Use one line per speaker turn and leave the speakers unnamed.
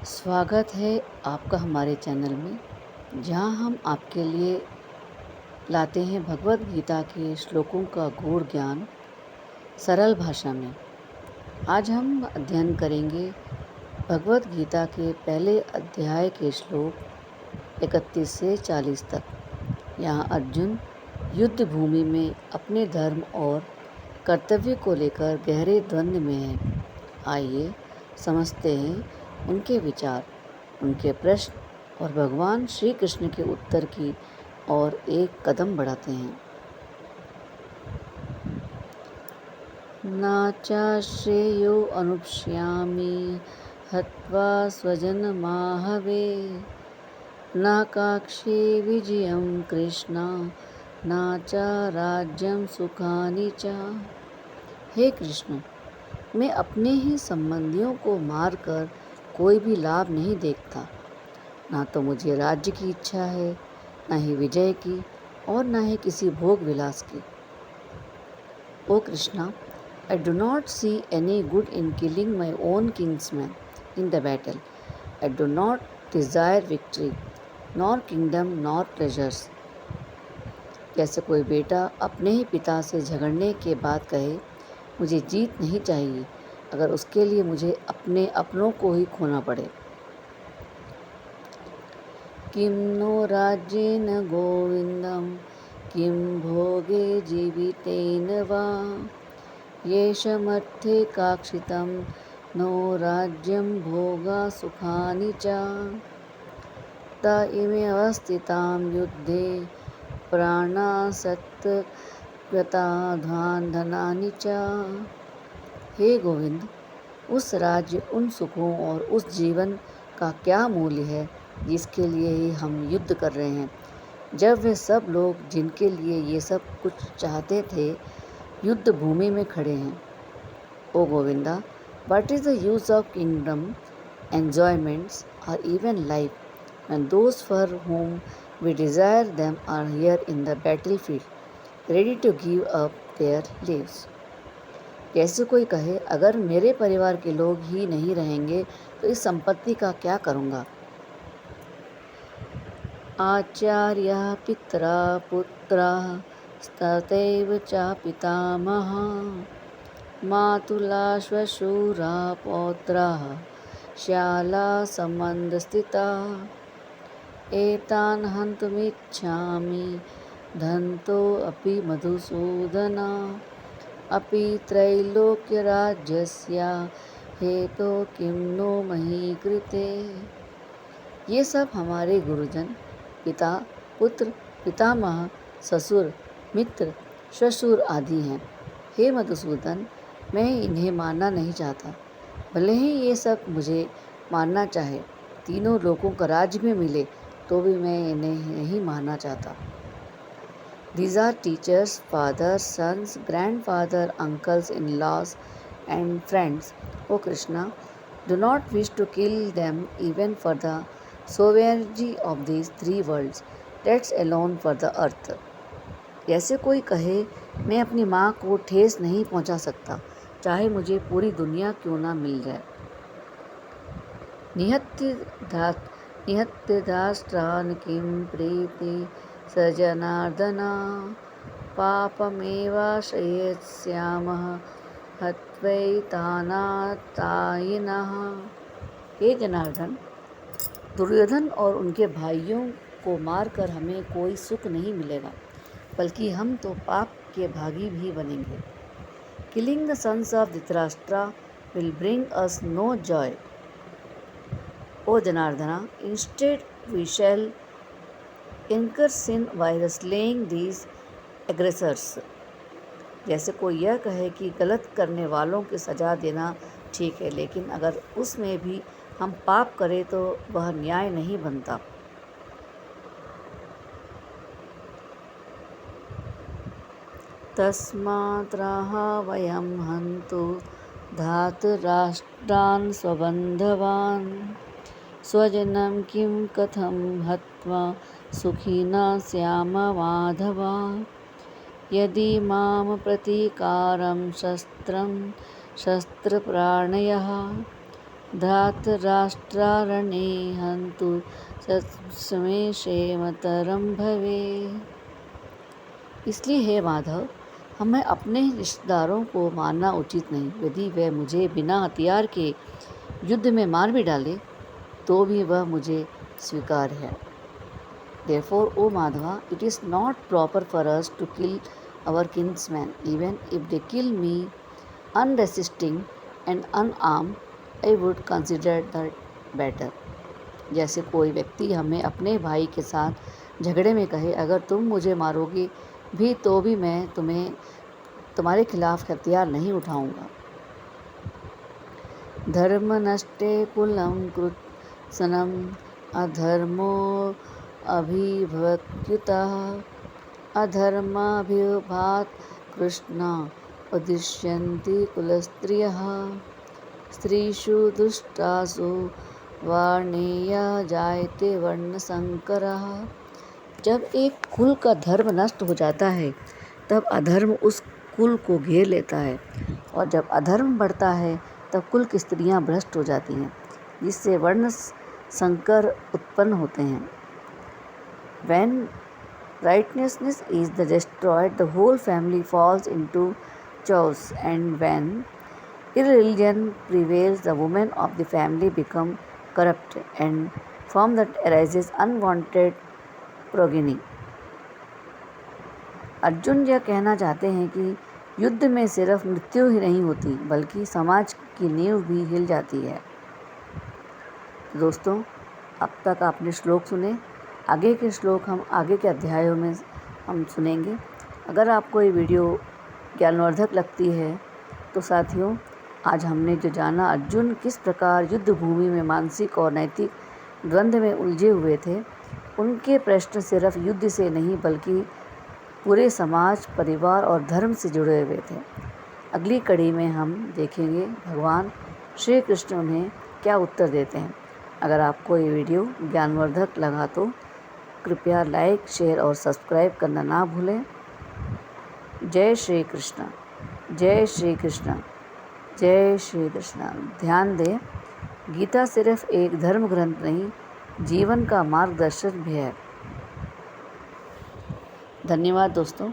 स्वागत है आपका हमारे चैनल में, जहां हम आपके लिए लाते हैं भगवत गीता के श्लोकों का गूढ़ ज्ञान सरल भाषा में। आज हम अध्ययन करेंगे भगवत गीता के पहले अध्याय के श्लोक 31 से 40 तक। यहाँ अर्जुन युद्ध भूमि में अपने धर्म और कर्तव्य को लेकर गहरे द्वंद्व में है। आइए समझते हैं उनके विचार, उनके प्रश्न और भगवान श्री कृष्ण के उत्तर की ओर एक कदम बढ़ाते हैं। नाचाश्रेयो अनुपश्यामि हत्वा स्वजनमाहवे न काक्षे विजयं कृष्ण न च राज्यं सुखानि च। हे कृष्ण, मैं अपने ही संबंधियों को मारकर कोई भी लाभ नहीं देखता। ना तो मुझे राज्य की इच्छा है, ना ही विजय की, और ना ही किसी भोग विलास की। ओ Krishna, I do not see any good in killing my own kinsmen in the battle. I do not desire victory, nor kingdom, nor pleasures. जैसे कोई बेटा अपने ही पिता से झगड़ने के बाद कहे, मुझे जीत नहीं चाहिए, अगर उसके लिए मुझे अपने अपनों को ही खोना पड़े। किं नो राज्येन गोविंदम किं भोगे जीवितेन वा येषमर्थे काक्षितं नो राज्यं भोगा सुखानि च। त इमे अवस्थितां युद्धे प्राणासक्त कृता धनानि च। हे गोविंद, उस राज्य, उन सुखों और उस जीवन का क्या मूल्य है जिसके लिए ही हम युद्ध कर रहे हैं, जब वे सब लोग जिनके लिए ये सब कुछ चाहते थे युद्ध भूमि में खड़े हैं। ओ Govinda, what is the use of kingdom, enjoyments, or even life when those for whom we desire them are here in the battlefield, ready to give up their lives? जैसे कोई कहे, अगर मेरे परिवार के लोग ही नहीं रहेंगे तो इस संपत्ति का क्या करूँगा। आचार्या पितरा पुत्रा तथैव च पितामहा मातुला श्वशुरा पौत्राः श्याला सम्बन्धस्थिताः एतान् हन्तुमिच्छामि धन्तो अपि मधुसूदन अपि त्रैलोक्यराज्यस्य हेतो किं नो मही कृते। ये सब हमारे गुरुजन, पिता, पुत्र, पितामह, ससुर, मित्र, श्वशुर आदि हैं। हे मधुसूदन, मैं इन्हें मारना नहीं चाहता, भले ही ये सब मुझे मारना चाहे, तीनों लोगों का राज्य में मिले तो भी मैं इन्हें नहीं मारना चाहता। These are teachers, fathers, sons, grandfather, uncles, in-laws, and friends. O Krishna, do not wish to kill them even for the sovereignty of these three worlds, let alone for the earth. जैसे कोई कहे, मैं अपनी माँ को ठेस नहीं पहुँचा सकता, चाहे मुझे पूरी दुनिया क्यों ना मिल जाए। निहत्य दाष्ट्रान् किं प्रीति स जनार्दन पापमेवाश्रयेत्स्यामः हत्वैतानात्तायिनः। हे जनार्दन, दुर्योधन और उनके भाइयों को मारकर हमें कोई सुख नहीं मिलेगा, बल्कि हम तो पाप के भागी भी बनेंगे। Killing the sons of Dhritarashtra will bring us no joy. O Janardana, instead we shall incur sin by slaying these aggressors. जैसे कोई यह कहे कि गलत करने वालों की सजा देना ठीक है, लेकिन अगर उसमें भी हम पाप करें तो वह न्याय नहीं बनता। तस्मात्रः वयं हन्तु धातराष्ट्रान् स्वबन्धवान् स्वजनं किं कथं हत्वा सुखिनः स्याम माधव। यदि मां प्रतीकारं शस्त्रप्राणयः धातराष्ट्रारणे हन्तु समेशेमतरं भवे। इसलिए हे माधव, हमें अपने रिश्तेदारों को मारना उचित नहीं। यदि वह मुझे बिना हथियार के युद्ध में मार भी डाले तो भी वह मुझे स्वीकार है। Therefore, O Madhava, it is not proper for us to kill our kinsmen. Even if they kill me unresisting and unarmed, I would consider that better. जैसे कोई व्यक्ति हमें अपने भाई के साथ झगड़े में कहे, अगर तुम मुझे मारोगे भी तो भी मैं तुम्हारे खिलाफ हथियार नहीं उठाऊंगा। धर्म नष्टे कुलं कृत्स्नम् अधर्मो अभिभवत्युतः अधर्माभिभात कृष्णा उदिष्यन्ति कुलस्त्रियः स्त्रीषु दुष्टासु वर्णेया जायते वर्णसंकरः। जब एक कुल का धर्म नष्ट हो जाता है तब अधर्म उस कुल को घेर लेता है, और जब अधर्म बढ़ता है तब कुल की स्त्रियां भ्रष्ट हो जाती हैं, जिससे वर्ण संकर उत्पन्न होते हैं। When righteousness is destroyed, the whole family falls into chaos, and when irreligion prevails, the women of the family become corrupt, and from that arises unwanted progeny. Arjun यह कहना चाहते हैं कि युद्ध में सिर्फ मृत्यु ही नहीं होती, बल्कि समाज की नींव भी हिल जाती है। दोस्तों, अब तक आपने श्लोक सुने। आगे के श्लोक हम आगे के अध्यायों में हम सुनेंगे। अगर आपको ये वीडियो ज्ञानवर्धक लगती है तो साथियों, आज हमने जो जाना अर्जुन किस प्रकार युद्ध भूमि में मानसिक और नैतिक द्वंद्व में उलझे हुए थे, उनके प्रश्न सिर्फ युद्ध से नहीं बल्कि पूरे समाज, परिवार और धर्म से जुड़े हुए थे। अगली कड़ी में हम देखेंगे भगवान श्री कृष्ण उन्हें क्या उत्तर देते हैं। अगर आपको ये वीडियो ज्ञानवर्धक लगा तो कृपया लाइक, शेयर और सब्सक्राइब करना ना भूलें। जय श्री कृष्ण, जय श्री कृष्ण, जय श्री कृष्ण। ध्यान दें, गीता सिर्फ एक धर्म ग्रंथ नहीं, जीवन का मार्गदर्शक भी है। धन्यवाद दोस्तों।